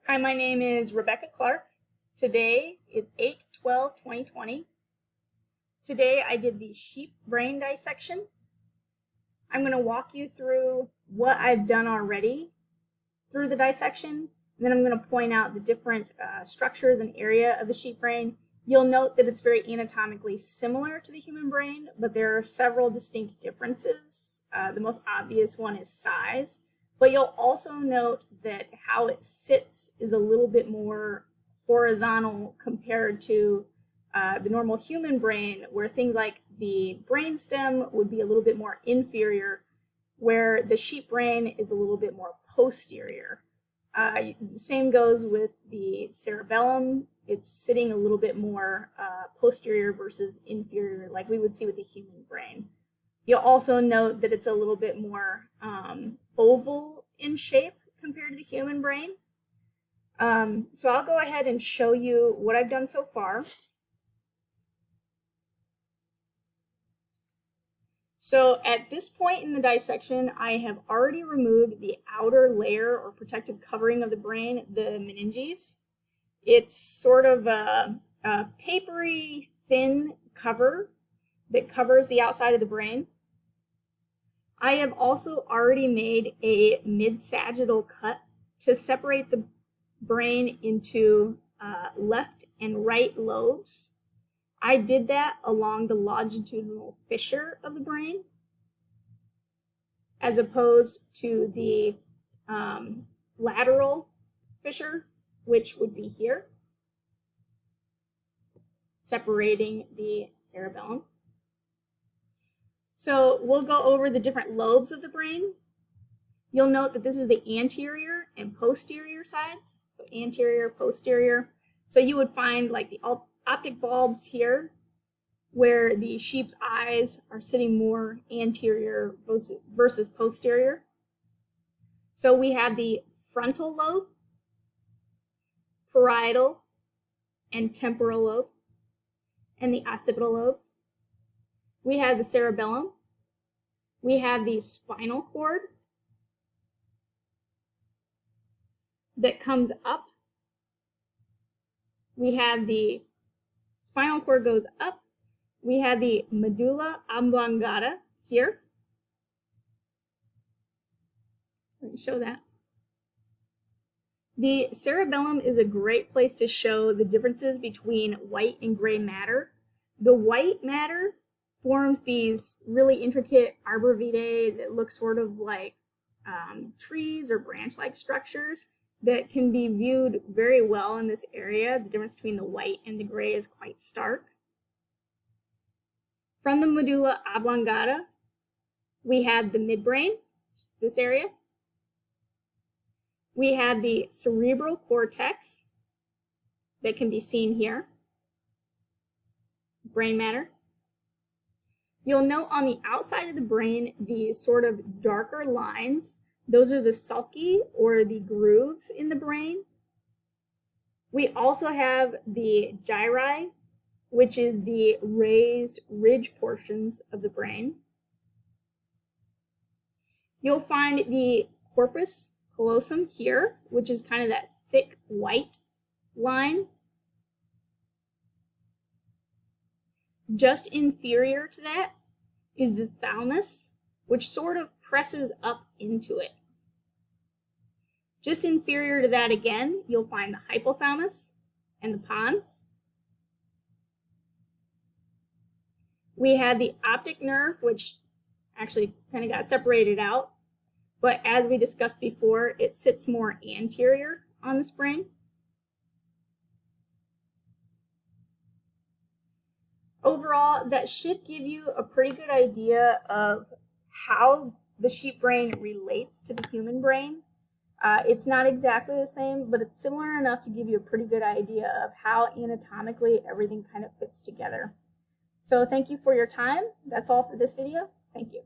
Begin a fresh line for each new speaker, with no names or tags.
Hi, my name is Rebecca Clark. Today is 8/12/2020. Today I did the sheep brain dissection. I'm going to walk you through what I've done already through the dissection, and then I'm going to point out the different structures and area of the sheep brain. You'll note that it's very anatomically similar to the human brain, but there are several distinct differences. The most obvious one is size. But you'll also note that how it sits is a little bit more horizontal compared to the normal human brain, where things like the brainstem would be a little bit more inferior, where the sheep brain is a little bit more posterior. The same goes with the cerebellum. It's sitting a little bit more posterior versus inferior, like we would see with the human brain. You'll also note that it's a little bit more oval in shape compared to the human brain. So I'll go ahead and show you what I've done so far. So at this point in the dissection, I have already removed the outer layer or protective covering of the brain, the meninges. It's sort of a papery, thin cover that covers the outside of the brain. I have also already made a mid-sagittal cut to separate the brain into left and right lobes. I did that along the longitudinal fissure of the brain, as opposed to the lateral fissure, which would be here, separating the cerebellum. So we'll go over the different lobes of the brain. You'll note that this is the anterior and posterior sides. So anterior, posterior. So you would find like the optic bulbs here, where the sheep's eyes are sitting more anterior versus posterior. So we have the frontal lobe, parietal, and temporal lobes, and the occipital lobes. We have the cerebellum. We have the spinal cord that comes up. We have the spinal cord goes up. We have the medulla oblongata here. Let me show that. The cerebellum is a great place to show the differences between white and gray matter. The white matter forms these really intricate arborvitae that look sort of like trees or branch-like structures that can be viewed very well in this area. The difference between the white and the gray is quite stark. From the medulla oblongata, we have the midbrain, this area. We have the cerebral cortex that can be seen here, brain matter. You'll note on the outside of the brain these sort of darker lines. Those are the sulci, or the grooves in the brain. We also have the gyri, which is the raised ridge portions of the brain. You'll find the corpus callosum here, which is kind of that thick white line. Just inferior to that is the thalamus, which sort of presses up into it. Just inferior to that again, you'll find the hypothalamus and the pons. We had the optic nerve, which actually kind of got separated out, but as we discussed before, it sits more anterior on this brain. Overall, that should give you a pretty good idea of how the sheep brain relates to the human brain. It's not exactly the same, but it's similar enough to give you a pretty good idea of how anatomically everything kind of fits together. So thank you for your time. That's all for this video. Thank you.